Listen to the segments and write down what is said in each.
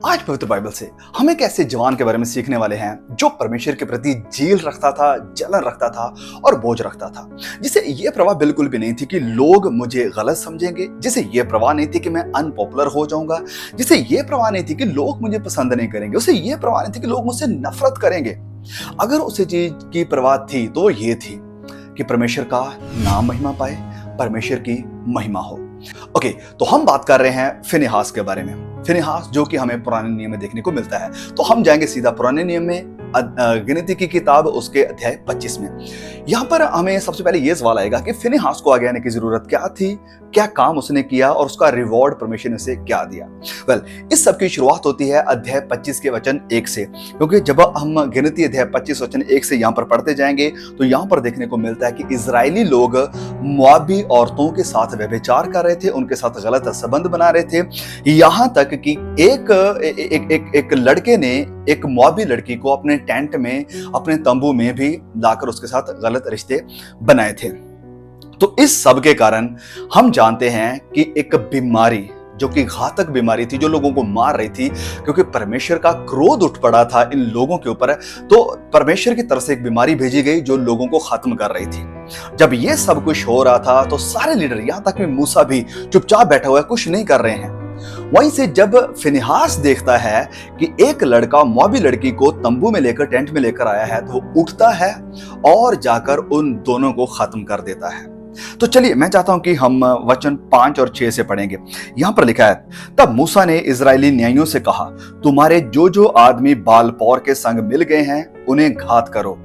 आज पवित्र बाइबल से हम एक ऐसे जवान के बारे में सीखने वाले हैं जो परमेश्वर के प्रति झील रखता था, जलन रखता था और बोझ रखता था। जिसे ये परवाह बिल्कुल भी नहीं थी कि लोग मुझे गलत समझेंगे, जिसे ये परवाह नहीं थी कि मैं अनपॉपुलर हो जाऊंगा, जिसे ये परवाह नहीं थी कि लोग मुझे पसंद नहीं करेंगे, उसे ये परवाह नहीं थी कि लोग मुझसे नफरत करेंगे। अगर उसे चीज की परवाह थी तो ये थी कि परमेश्वर का नाम महिमा पाए, परमेश्वर की महिमा हो। ओके, तो हम बात कर रहे हैं फिनेहास के बारे में। फिनेहास जो कि हमें पुराने नियम में देखने को मिलता है। तो हम जाएंगे सीधा पुराने नियम में, गिनती की किताब उसके अध्याय 25 में। यहाँ पर हमें सबसे पहले ये सवाल आएगा कि फिनेहास को आगे आने की जरूरत क्या थी, क्या काम उसने किया और उसका रिवॉर्ड परमेश्वर ने उसे क्या दिया। इस सब की शुरुआत होती है अध्याय 25 के वचन 1 से, क्योंकि जब हम गिनती अध्याय 25 वचन 1 से यहाँ पर पढ़ते जाएंगे तो यहाँ पर देखने को मिलता है कि इजरायली लोग मोआबी औरतों के साथ व्यभिचार कर रहे थे, उनके साथ गलत संबंध बना रहे थे। यहाँ तक कि एक लड़के ने एक मोआबी लड़की को अपने टेंट में, अपने तंबू में भी लाकर उसके साथ गलत रिश्ते बनाए थे। तो इस सब के कारण हम जानते हैं कि एक बीमारी जो कि घातक बीमारी थी, जो लोगों को मार रही थी, क्योंकि परमेश्वर का क्रोध उठ पड़ा था इन लोगों के ऊपर, तो परमेश्वर की तरफ से एक बीमारी भेजी गई जो लोगों को खत्म कर रही थी। जब ये सब कुछ हो रहा था तो सारे लीडर, यहां तक कि मूसा भी चुपचाप बैठा हुआ है, कुछ नहीं कर रहे हैं। वहीं से जब फिनेहास देखता है कि एक लड़का मोआबी लड़की को तंबू में लेकर, टेंट में लेकर आया है, तो उठता है और जाकर उन दोनों को खत्म कर देता है। तो चलिए, मैं चाहता हूं कि हम वचन 5 और 6 से पढ़ेंगे। यहां पर लिखा है, तब मूसा ने इजरायली न्यायियों से कहा, तुम्हारे जो जो आदमी बाल पौर के संग मिल गए हैं उन्हें घात करो।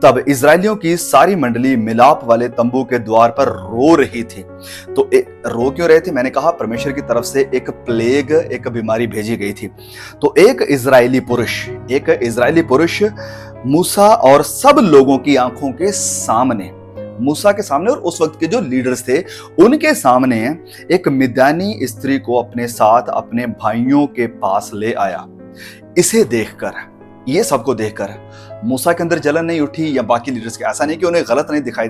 तब इजरायलियों की सारी मंडली मिलाप वाले तंबू के द्वार पर रो रही थी। तो रो क्यों रहे थे? मैंने कहा परमेश्वर की तरफ से एक प्लेग, एक बीमारी भेजी गई थी। तो एक इजरायली पुरुष मूसा और सब लोगों की आंखों के सामने, मूसा के सामने और उस वक्त के जो लीडर्स थे उनके सामने, एक मिद्यानी स्त्री को अपने साथ अपने भाइयों के पास ले आया। इसे देखकर, ये सबको देखकर मूसा के अंदर जलन नहीं उठी या बाकी लीडर्स के, ऐसा नहीं कि उन्हें गलत नहीं दिखाई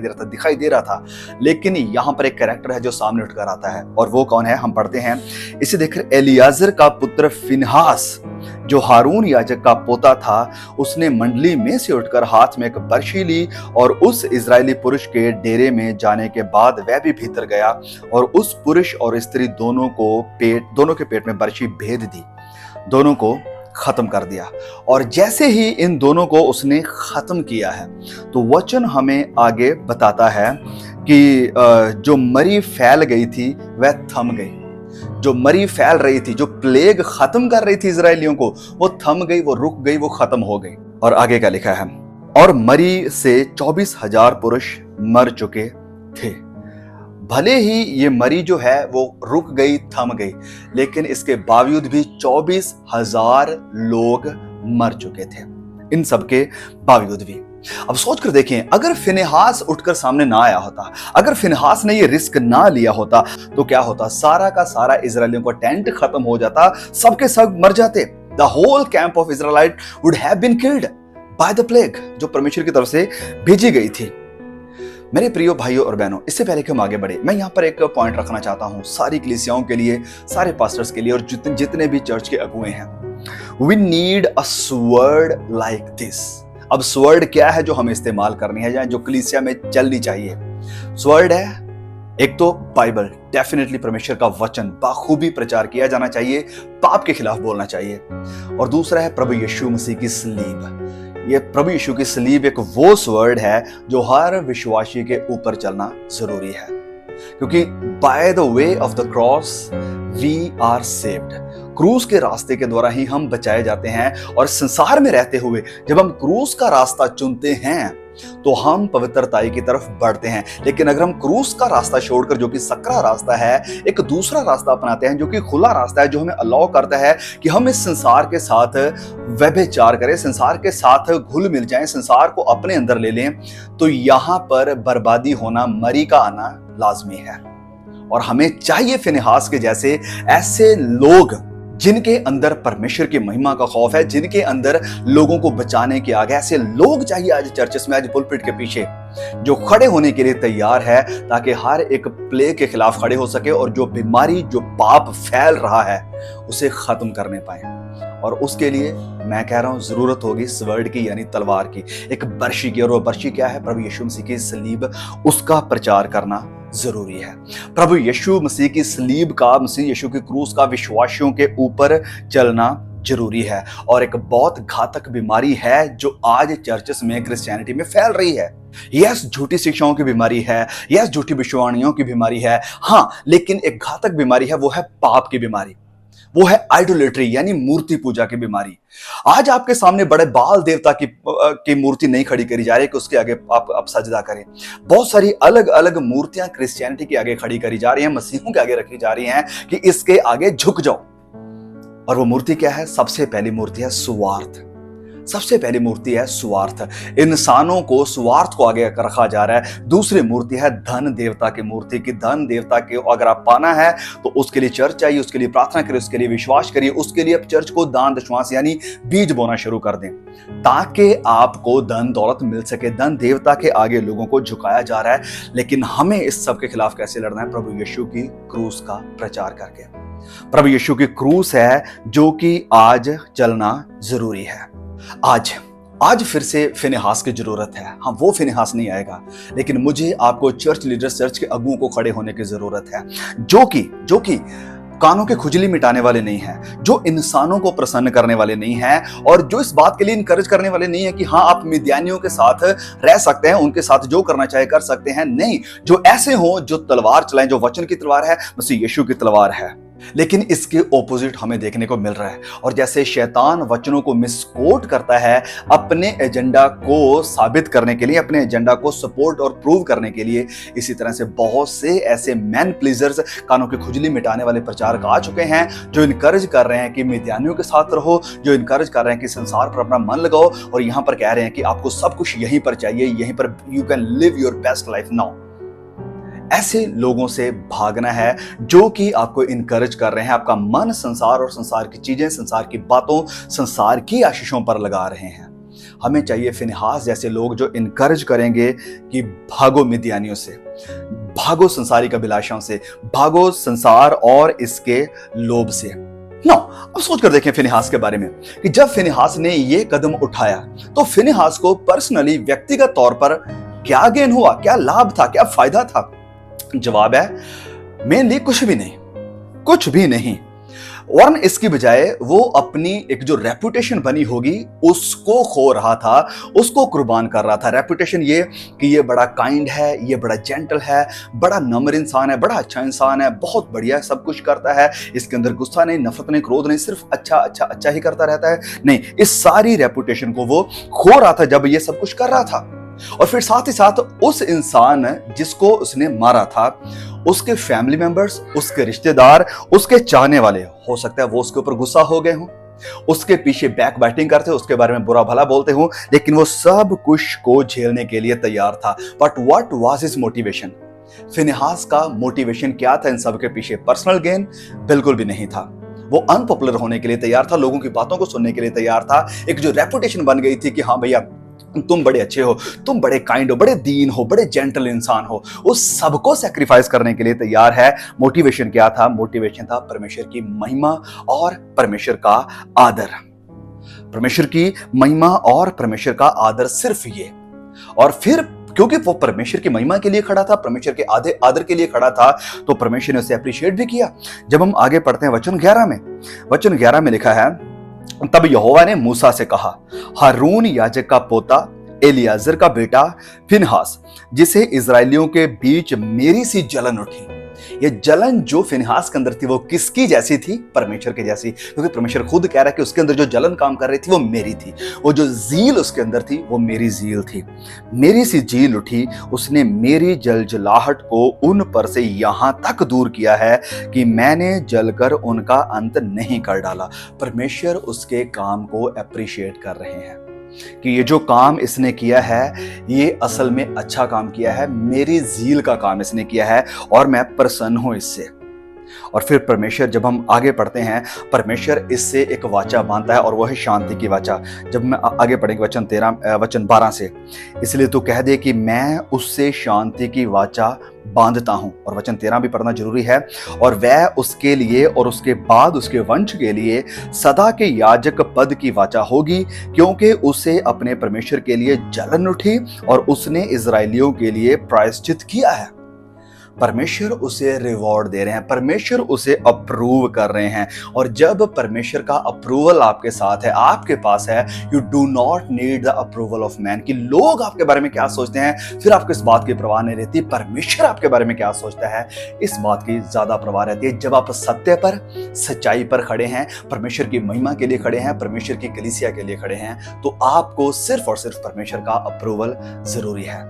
दे रहा था, लेकिन यहां पर एक कैरेक्टर है जो सामने उठकर आता है। और वो कौन है? हम पढ़ते हैं। इसे देखकर एलियाजर का पुत्र फिनेहास, जो हारून याजक का पोता था, उसने मंडली में से उठकर हाथ में एक बर्छी ली और उस इजरायली पुरुष के डेरे में जाने के बाद वह भी भीतर गया और उस पुरुष और स्त्री दोनों के पेट में बर्छी भेद दी, दोनों को खत्म कर दिया। और जैसे ही इन दोनों को उसने खत्म किया है, तो वचन हमें आगे बताता है कि जो मरी फैल गई थी वह थम गई। जो मरी फैल रही थी, जो प्लेग खत्म कर रही थी इजरायलियों को, वो थम गई, वो रुक गई, वो खत्म हो गई। और आगे क्या लिखा है? और मरी से 24,000 पुरुष मर चुके थे। भले ही ये मरी जो है वो रुक गई, थम गई, लेकिन इसके बावजूद भी 24,000 लोग मर चुके थे, इन सबके बावजूद भी। अब सोच कर देखें, अगर फिनेहास उठकर सामने ना आया होता, अगर फिनेहास ने ये रिस्क ना लिया होता, तो क्या होता? सारा का सारा इजरायलियों का टेंट खत्म हो जाता, सबके सब मर जाते। The whole camp of Israelite would have been killed by the plague, जो परमेश्वर की तरफ से भेजी गई थी। मेरे प्रियो भाइयों और बहनों, इससे पहले कि हम आगे बढ़े, मैं यहाँ पर एक पॉइंट रखना चाहता हूँ सारी कलीसियाओं के लिए, सारे पास्टर्स के लिए और जितने भी चर्च के अगुए हैं। We need a sword like this. अब स्वर्ड क्या है जो हमें इस्तेमाल करनी है, या जो कलीसिया में चलनी चाहिए? स्वर्ड है, एक तो बाइबल, डेफिनेटली परमेश्वर का वचन बाखूबी प्रचार किया जाना चाहिए, पाप के खिलाफ बोलना चाहिए। और दूसरा है प्रभु यीशु मसीह की सलीब। ये प्रभु यीशु की सलीब एक वो स्वर्ड है जो हर विश्वासी के ऊपर चलना जरूरी है, क्योंकि by the way of the cross we are saved. क्रूस के रास्ते के द्वारा ही हम बचाए जाते हैं। और संसार में रहते हुए जब हम क्रूस का रास्ता चुनते हैं तो हम पवित्रताई की तरफ बढ़ते हैं। लेकिन अगर हम क्रूस का रास्ता छोड़कर, जो कि सकरा रास्ता है, एक दूसरा रास्ता अपनाते हैं जो कि खुला रास्ता है, जो हमें अलाउ करता है कि हम इस संसार के साथ व्यभिचार करें, संसार के साथ घुल मिल जाएं, संसार को अपने अंदर ले लें, तो यहां पर बर्बादी होना, मरी का आना लाजमी है। और हमें चाहिए फिनेहास के जैसे ऐसे लोग जिनके अंदर परमेश्वर की महिमा का खौफ है, जिनके अंदर लोगों को बचाने की आग है। ऐसे लोग चाहिए आज चर्चेस में, आज पुलपिट के पीछे, जो खड़े होने के लिए तैयार है, ताकि हर एक प्लेग के खिलाफ खड़े हो सके और जो बीमारी, जो पाप फैल रहा है, उसे खत्म करने पाए। और उसके लिए मैं कह रहा हूं जरूरत होगी स्वर्ड की यानी तलवार की, एक बर्शी की। और वो बर्शी क्या है? प्रभु यीशु मसीह की सलीब, उसका प्रचार करना जरूरी है। प्रभु यीशु मसीह की सलीब का, मसीह यीशु की क्रूस का विश्वासियों के ऊपर चलना जरूरी है। और एक बहुत घातक बीमारी है जो आज चर्चेस में, क्रिश्चियनिटी में फैल रही है। यस, झूठी शिक्षाओं की बीमारी है, यस, झूठी भविष्यवाणियों की बीमारी है, हाँ, लेकिन एक घातक बीमारी है, वो है पाप की बीमारी, वो है आइडोलेट्री यानी मूर्ति पूजा की बीमारी। आज आपके सामने बड़े बाल देवता की मूर्ति नहीं खड़ी करी जा रही कि उसके आगे आप सजदा करें। बहुत सारी अलग अलग मूर्तियां क्रिश्चियनिटी के आगे खड़ी करी जा रही हैं, मसीहों के आगे रखी जा रही हैं कि इसके आगे झुक जाओ। और वो मूर्ति क्या है? सबसे पहली मूर्ति है स्वार्थ। सबसे पहली मूर्ति है स्वार्थ। इंसानों को, स्वार्थ को आगे रखा जा रहा है। दूसरी मूर्ति है धन देवता की मूर्ति, कि धन देवता के अगर आप पाना है तो उसके लिए चर्च चाहिए, उसके लिए प्रार्थना करिए, उसके लिए विश्वास करिए, उसके लिए अब चर्च को दान दशमांश यानी बीज बोना शुरू कर दें ताकि आपको धन दौलत मिल सके। धन देवता के आगे लोगों को झुकाया जा रहा है। लेकिन हमें इस सब के खिलाफ कैसे लड़ना है? प्रभु यीशु की क्रूस का प्रचार करके। प्रभु यीशु की क्रूस है जो कि आज चलना जरूरी है। आज फिर से फिनेहास की जरूरत है। हाँ, वो फिनेहास नहीं आएगा, लेकिन मुझे आपको चर्च लीडर, चर्च के अगुओं को खड़े होने की जरूरत है जो कि कानों के खुजली मिटाने वाले नहीं हैं, जो इंसानों को प्रसन्न करने वाले नहीं हैं, और जो इस बात के लिए इनकरेज करने वाले नहीं है कि हाँ आप मिद्यानियों के साथ रह सकते हैं, उनके साथ जो करना चाहे कर सकते हैं। नहीं, जो ऐसे हों जो तलवार चलाएं, जो वचन की तलवार है, मसीह यीशु की तलवार है। लेकिन इसके ऑपोजिट हमें देखने को मिल रहा है। और जैसे शैतान वचनों को मिसकोट करता है अपने एजेंडा को साबित करने के लिए, अपने एजेंडा को सपोर्ट और प्रूव करने के लिए, इसी तरह से बहुत से ऐसे मैन प्लीजर्स, कानों की खुजली मिटाने वाले प्रचारक आ चुके हैं जो इनकरेज कर रहे हैं कि मिद्यानियों के साथ रहो, जो इनकरेज कर रहे हैं कि संसार पर अपना मन लगाओ, और यहां पर कह रहे हैं कि आपको सब कुछ यहीं पर चाहिए, यहीं पर you can live your best life now. ऐसे लोगों से भागना है जो कि आपको इनकरेज कर रहे हैं, आपका मन संसार और संसार की चीजें, संसार की बातों, संसार की आशीषों पर लगा रहे हैं। हमें चाहिए फिनेहास जैसे लोग जो इनकरेज करेंगे कि भागो मिद्यानियों से, भागो संसारिक अभिलाषाओं से, भागो संसार और इसके लोभ से। अब सोच कर देखें फिनेहास के बारे में कि जब फिनेहास ने यह कदम उठाया तो फिनेहास को पर्सनली, व्यक्तिगत तौर पर क्या गेन हुआ, क्या लाभ था, क्या फायदा था? जवाब है मेनली कुछ भी नहीं, कुछ भी नहीं। वरन इसकी बजाय वो अपनी एक जो रेपुटेशन बनी होगी उसको खो रहा था, उसको कुर्बान कर रहा था। रेपुटेशन ये कि ये बड़ा काइंड है, ये बड़ा जेंटल है, बड़ा नम्र इंसान है, बड़ा अच्छा इंसान है, बहुत बढ़िया सब कुछ करता है, इसके अंदर गुस्सा नहीं, नफरत नहीं, क्रोध नहीं, सिर्फ अच्छा अच्छा अच्छा ही करता रहता है। नहीं, इस सारी रेपुटेशन को वो खो रहा था जब ये सब कुछ कर रहा था। और फिर साथ ही साथ उस इंसान जिसको उसने मारा था, उसके फैमिली मेंबर्स, उसके रिश्तेदार, उसके चाहने वाले, हो सकता है वो उसके ऊपर गुस्सा हो गए हों, उसके पीछे बैक बैटिंग करते, उसके बारे में बुरा भला बोलते हों, लेकिन वो सब कुछ को झेलने के लिए तैयार था। But what was his motivation? Phinehas का मोटिवेशन क्या था इन सब के पीछे? पर्सनल गेन बिल्कुल भी नहीं था। वो अनपॉपुलर होने के लिए तैयार था, लोगों की बातों को सुनने के लिए तैयार था। एक जो रेपुटेशन बन गई थी कि हाँ भैया तुम बड़े अच्छे हो, तुम बड़े काइंड हो, बड़े दीन हो, बड़े जेंटल इंसान हो, उस सबको सैक्रिफाइस करने के लिए तैयार है। मोटिवेशन क्या था? मोटिवेशन था परमेश्वर की महिमा और परमेश्वर का आदर। परमेश्वर की महिमा और परमेश्वर का आदर, सिर्फ ये। और फिर क्योंकि वो परमेश्वर की महिमा के लिए खड़ा था, परमेश्वर के आदर के लिए खड़ा था, तो परमेश्वर ने उसे अप्रिशिएट भी किया। जब हम आगे पढ़ते हैं वचन 11 में लिखा है, तब यहोवा ने मूसा से कहा, हारून याजक का पोता, एलियाजर का बेटा फिनहास, जिसे इजराइलियों के बीच मेरी सी जलन उठी। ये जलन जो फिनहास के अंदर थी वो किसकी जैसी थी? परमेश्वर के जैसी, क्योंकि परमेश्वर खुद कह रहा है कि उसके अंदर जो जलन काम कर रही थी वो मेरी थी, वो जो जील उसके अंदर थी वो मेरी जील थी। मेरी सी जील उठी, उसने मेरी जलजलाहट को उन पर से यहां तक दूर किया है कि मैंने जलकर उनका अंत नहीं कर डाला। परमेश्वर उसके काम को अप्रिशिएट कर रहे हैं कि ये जो काम इसने किया है ये असल में अच्छा काम किया है, मेरी जील का काम इसने किया है और मैं प्रसन्न हूं इससे। और फिर परमेश्वर, जब हम आगे पढ़ते हैं, परमेश्वर इससे एक वाचा बांधता है और वह है शांति की वाचा। जब मैं आगे पढ़ेंगे वचन 12 से, इसलिए तू कह दे कि मैं उससे शांति की वाचा बांधता हूं। और वचन 13 भी पढ़ना जरूरी है। और वह उसके लिए और उसके बाद उसके वंश के लिए सदा के याजक पद की वाचा होगी, क्योंकि उसे अपने परमेश्वर के लिए जलन उठी और उसने इजरायलियों के लिए प्रायश्चित किया है। परमेश्वर उसे रिवॉर्ड दे रहे हैं, परमेश्वर उसे अप्रूव कर रहे हैं। और जब परमेश्वर का अप्रूवल आपके साथ है, आपके पास है, you do not need the approval of man, कि लोग आपके बारे में क्या सोचते हैं फिर आपको इस बात की परवाह नहीं रहती। परमेश्वर आपके बारे में क्या सोचता है, इस बात की ज्यादा परवाह रहती है। जब आप सत्य पर, सच्चाई पर खड़े हैं, परमेश्वर की महिमा के लिए खड़े हैं, परमेश्वर की कलीसिया के लिए खड़े हैं, तो आपको सिर्फ और सिर्फ परमेश्वर का अप्रूवल जरूरी है।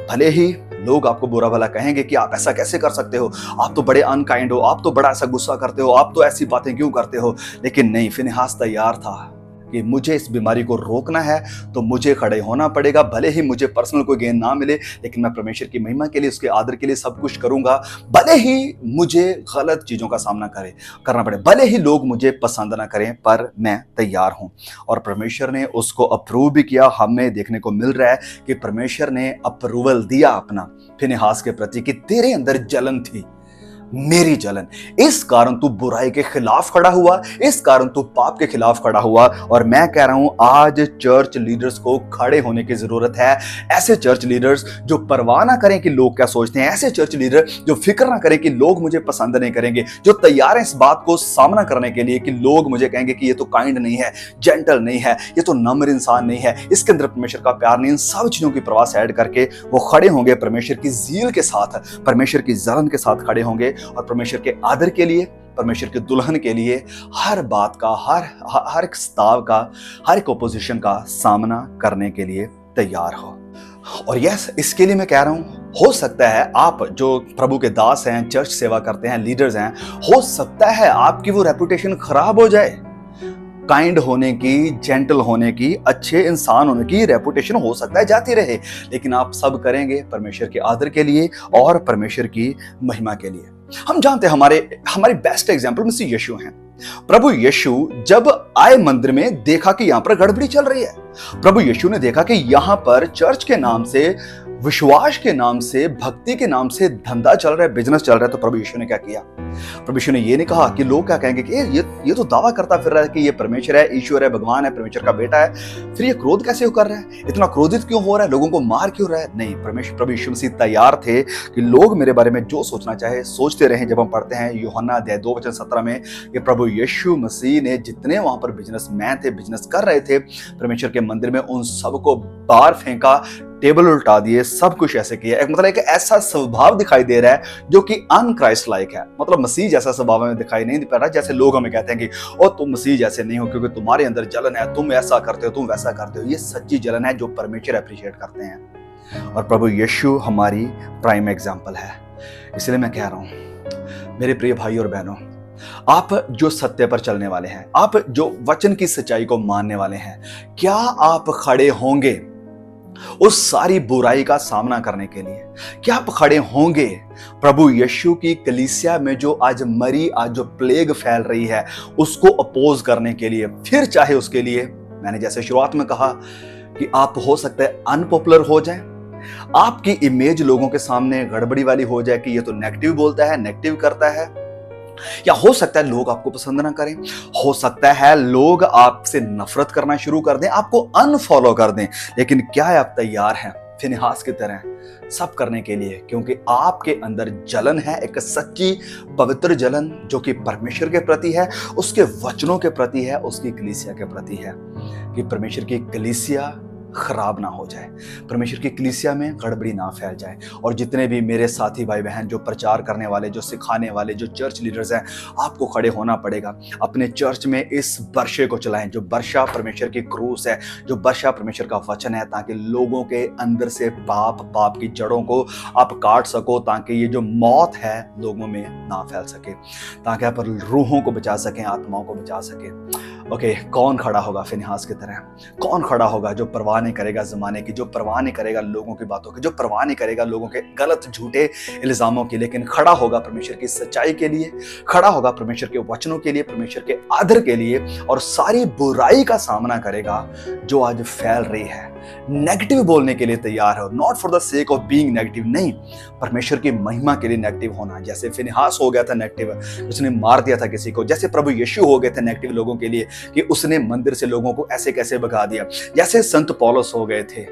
भले ही लोग आपको बुरा भला कहेंगे कि आप ऐसा कैसे कर सकते हो, आप तो बड़े अनकाइंड हो, आप तो बड़ा ऐसा गुस्सा करते हो, आप तो ऐसी बातें क्यों करते हो, लेकिन नहीं, फिनेहास तैयार था कि मुझे इस बीमारी को रोकना है तो मुझे खड़े होना पड़ेगा। भले ही मुझे पर्सनल कोई गेन ना मिले, लेकिन मैं परमेश्वर की महिमा के लिए, उसके आदर के लिए सब कुछ करूंगा। भले ही मुझे गलत चीजों का सामना करना पड़े, भले ही लोग मुझे पसंद ना करें, पर मैं तैयार हूं। और परमेश्वर ने उसको अप्रूव भी किया। हमें देखने को मिल रहा है कि परमेश्वर ने अप्रूवल दिया अपना फिनेहास के प्रति कि तेरे अंदर जलन थी, मेरी जलन, इस कारण तू बुराई के खिलाफ खड़ा हुआ, इस कारण तू पाप के खिलाफ खड़ा हुआ। और मैं कह रहा हूं, आज चर्च लीडर्स को खड़े होने की जरूरत है। ऐसे चर्च लीडर्स जो परवाह ना करें कि लोग क्या सोचते हैं, ऐसे चर्च लीडर जो फिक्र ना करें कि लोग मुझे पसंद नहीं करेंगे, जो तैयार हैं इस बात को सामना करने के लिए कि लोग मुझे कहेंगे कि ये तो काइंड नहीं है, जेंटल नहीं है, ये तो नम्र इंसान नहीं है, इसके अंदर परमेश्वर का प्यार नहीं। इन सब चीजों की परवाह साइड करके वो खड़े होंगे परमेश्वर की ज़ील के साथ, परमेश्वर की जलन के साथ खड़े होंगे और परमेश्वर के आदर के लिए, परमेश्वर के दुल्हन के लिए हर बात का, हर एक स्ताव का, हर एक ओपोजिशन का सामना करने के लिए तैयार हो। और यस, इसके लिए मैं कह रहा हूं, हो सकता है आप जो प्रभु के दास हैं, चर्च सेवा करते हैं, लीडर्स हैं, हो सकता है आपकी वो रेपुटेशन खराब हो जाए। काइंड होने की, जेंटल होने की, अच्छे इंसान होने की रेपुटेशन हो सकता है जाती रहे, लेकिन आप सब करेंगे परमेश्वर के आदर के लिए और परमेश्वर की महिमा के लिए। हम जानते हैं हमारे बेस्ट एग्जांपल मसीह यीशु हैं। प्रभु यीशु जब आए मंदिर में, देखा कि यहां पर गड़बड़ी चल रही है। प्रभु यीशु ने देखा कि यहां पर चर्च के नाम से, विश्वास के नाम से, भक्ति के नाम से धंधा चल रहा है, बिजनेस चल रहा है। तो प्रभु यीशु ने क्या किया? प्रभु यीशु ने ये नहीं कहा कि लोग क्या कहेंगे कि ये तो दावा करता फिर रहा है कि ये परमेश्वर है, ईश्वर है, भगवान है, परमेश्वर का बेटा है, फिर ये क्रोध कैसे कर रहा है, इतना क्रोधित क्यों हो रहा है, लोगों को मार क्यों रहा है। नहीं, प्रभु यीशु मसीह तैयार थे कि लोग मेरे बारे में जो सोचना चाहे सोचते रहे। जब हम पढ़ते हैं यूहन्ना 2:17 में कि प्रभु यीशु मसीह ने जितने वहां पर बिजनेसमैन थे, बिजनेस कर रहे थे परमेश्वर के मंदिर में, उन सबको बाहर फेंका, टेबल उल्टा दिए, सब कुछ ऐसे किया। एक ऐसा स्वभाव दिखाई दे रहा है जो कि अनक्राइस्ट लाइक है। मतलब मसीह जैसा स्वभाव हमें दिखाई नहीं पड़ रहा, जैसे लोग हमें कहते हैं कि ओ तुम मसीह जैसे नहीं हो क्योंकि तुम्हारे अंदर जलन है, तुम ऐसा करते हो, तुम वैसा करते हो। ये सच्ची जलन है जो परमेश्वर अप्रिशिएट करते हैं। और प्रभु यीशु हमारी प्राइम एग्जाम्पल है। इसलिए मैं कह रहा हूं मेरे प्रिय भाई और बहनों, आप जो सत्य पर चलने वाले हैं, आप जो वचन की सच्चाई को मानने वाले हैं, क्या आप खड़े होंगे उस सारी बुराई का सामना करने के लिए? क्या आप खड़े होंगे प्रभु यीशु की कलीसिया में जो आज जो प्लेग फैल रही है उसको अपोज करने के लिए? फिर चाहे उसके लिए, मैंने जैसे शुरुआत में कहा कि आप हो सकता है अनपॉपुलर हो जाए, आपकी इमेज लोगों के सामने गड़बड़ी वाली हो जाए कि ये तो नेगेटिव बोलता है, नेगेटिव करता है, या हो सकता है लोग आपको पसंद ना करें, हो सकता है लोग आपसे नफरत करना शुरू कर दें, आपको अनफॉलो कर दें। लेकिन क्या आप तैयार हैं फिनेहास की तरह सब करने के लिए? क्योंकि आपके अंदर जलन है, एक सच्ची पवित्र जलन जो कि परमेश्वर के प्रति है, उसके वचनों के प्रति है, उसकी कलीसिया के प्रति है, कि परमेश्वर की कलीसिया खराब ना हो जाए, परमेश्वर की कलीसिया में गड़बड़ी ना फैल जाए। और जितने भी मेरे साथी भाई बहन जो प्रचार करने वाले, जो सिखाने वाले, जो चर्च लीडर्स हैं, आपको खड़े होना पड़ेगा। अपने चर्च में इस वर्षे को चलाएं, जो वर्षा परमेश्वर की क्रूस है, जो वर्षा परमेश्वर का वचन है, ताकि लोगों के अंदर से पाप की जड़ों को आप काट सको, ताकि ये जो मौत है लोगों में ना फैल सके, ताकि आप रूहों को बचा सकें, आत्माओं को बचा सकें। ओके, कौन खड़ा होगा फिनिहास की तरह? कौन खड़ा होगा जो परवाह नहीं करेगा ज़माने की, जो परवाह नहीं करेगा लोगों की बातों की, जो परवाह नहीं करेगा लोगों के गलत झूठे इल्ज़ामों की, लेकिन खड़ा होगा परमेश्वर की सच्चाई के लिए, खड़ा होगा परमेश्वर के वचनों के लिए, परमेश्वर के आदर के लिए, और सारी बुराई का सामना करेगा जो आज फैल रही है। नेगेटिव बोलने के लिए तैयार हो, not for the sake of being negative, नहीं, परमेश्वर की महिमा के लिए नेगेटिव होना। जैसे फिनिहास हो गया था नेगेटिव, उसने मार दिया था किसी को, जैसे प्रभु यीशु हो गए थे नेगेटिव लोगों के लिए कि उसने मंदिर से लोगों को ऐसे कैसे भगा दिया, जैसे संत पौलुस हो गए थे,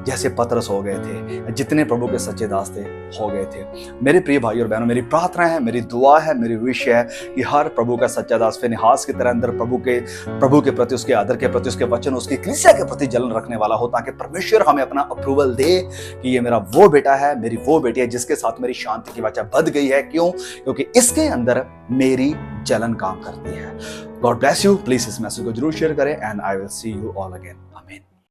जैसे पतरस हो गए थे, जितने प्रभु के सच्चे दास थे हो गए थे। मेरे प्रिय भाई और बहनों, मेरी प्रार्थना है, मेरी दुआ है, मेरी विश है कि हर प्रभु का सच्चा दास फिनिहास की तरह अंदर प्रभु के प्रति, उसके आदर के प्रति, उसके वचन, उसकी कलीसिया के प्रति जलन रखने वाला हो, ताकि परमेश्वर हमें अपना अप्रूवल दे कि ये मेरा वो बेटा है, मेरी वो बेटी है जिसके साथ मेरी शांति की वाचा बध गई है। क्यों? क्योंकि इसके अंदर मेरी जलन काम करती है। God bless you. प्लीज इस मैसेज को जरूर शेयर करें, and I will see you all again. आमीन।